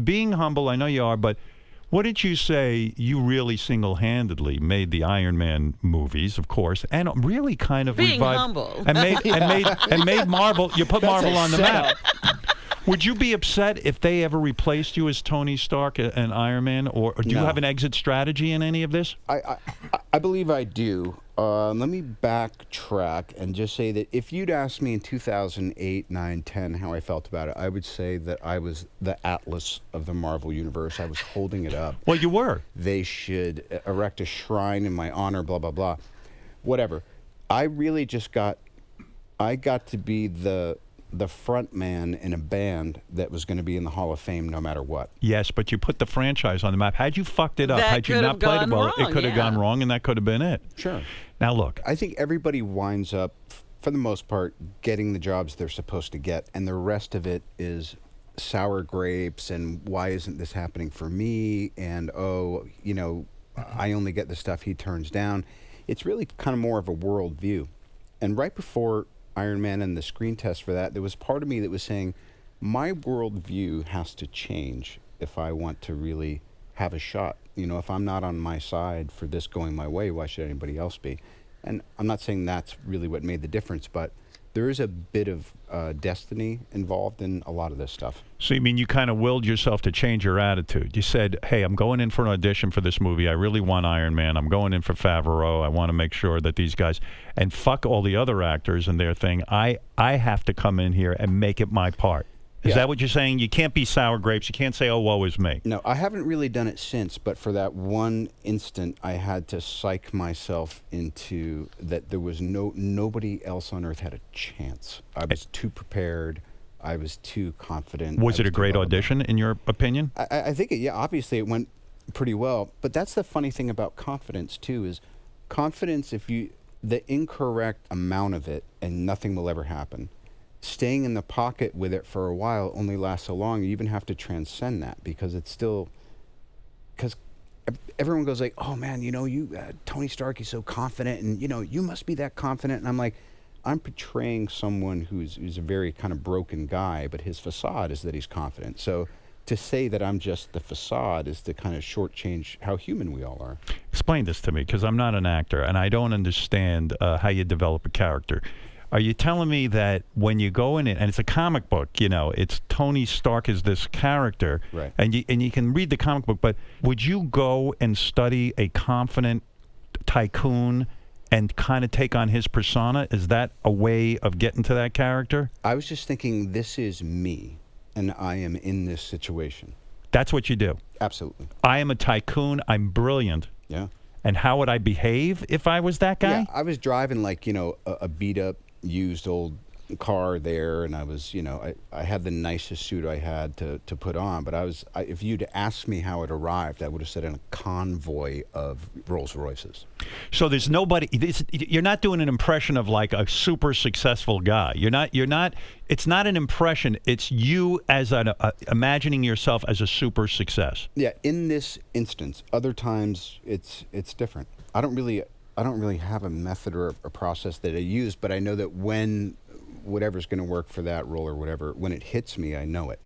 being humble, I know you are, but wouldn't you say you really single-handedly made the Iron Man movies, of course, and really kind of Being revived humble. and made Marvel. You put Marvel on the map. Would you be upset if they ever replaced you as Tony Stark and Iron Man, or do you have an exit strategy in any of this? I believe I do. Let me backtrack and just say that if you'd asked me in 2008, 9, 10 how I felt about it, I would say that I was the Atlas of the Marvel Universe. I was holding it up. Well, you were. They should erect a shrine in my honor, blah, blah, blah. Whatever. I really just got to be the front man in a band that was going to be in the Hall of Fame no matter what. Yes, but you put the franchise on the map. Had you fucked it up, had you not played it well, it could have gone wrong, and that could have been it. Sure. Now, look. I think everybody winds up, for the most part, getting the jobs they're supposed to get, and the rest of it is sour grapes and why isn't this happening for me, and, oh, you know, I only get the stuff he turns down. It's really kind of more of a world view. And right before Iron Man and the screen test for that, there was part of me that was saying, my worldview has to change if I want to really have a shot. You know, if I'm not on my side for this going my way, why should anybody else be? And I'm not saying that's really what made the difference, but there is a bit of destiny involved in a lot of this stuff. So you mean you kind of willed yourself to change your attitude? You said, hey, I'm going in for an audition for this movie. I really want Iron Man. I'm going in for Favreau. I want to make sure that these guys, and fuck all the other actors and their thing. I have to come in here and make it my part. Is that what you're saying? You can't be sour grapes. You can't say, oh, woe is me. No, I haven't really done it since, but for that one instant, I had to psych myself into that there was nobody else on Earth had a chance. I was too prepared. I was too confident. Was it a great audition, in your opinion? I think, obviously it went pretty well. But that's the funny thing about confidence, too, is confidence, the incorrect amount of it, and nothing will ever happen. Staying in the pocket with it for a while only lasts so long. You even have to transcend that because it's still, because everyone goes like, oh man, you know, Tony Stark is so confident and, you know, you must be that confident. And I'm like, I'm portraying someone who's a very kind of broken guy, but his facade is that he's confident. So to say that I'm just the facade is to kind of shortchange how human we all are. Explain this to me, because I'm not an actor and I don't understand how you develop a character. Are you telling me that when you go in it, and it's a comic book, you know, it's Tony Stark is this character, right? And you can read the comic book, but would you go and study a confident tycoon and kind of take on his persona? Is that a way of getting to that character? I was just thinking, this is me, and I am in this situation. That's what you do? Absolutely. I am a tycoon. I'm brilliant. Yeah. And how would I behave if I was that guy? Yeah, I was driving like, you know, a beat-up, used old car there, and I was, you know, I had the nicest suit I had to put on, but if you'd asked me how it arrived, I would have said in a convoy of Rolls Royces. So there's nobody, you're not doing an impression of like a super successful guy. You're not, it's not an impression, it's you as imagining yourself as a super success. Yeah, in this instance. Other times it's different. I don't really have a method or a process that I use, but I know that when whatever's going to work for that role or whatever, when it hits me, I know it.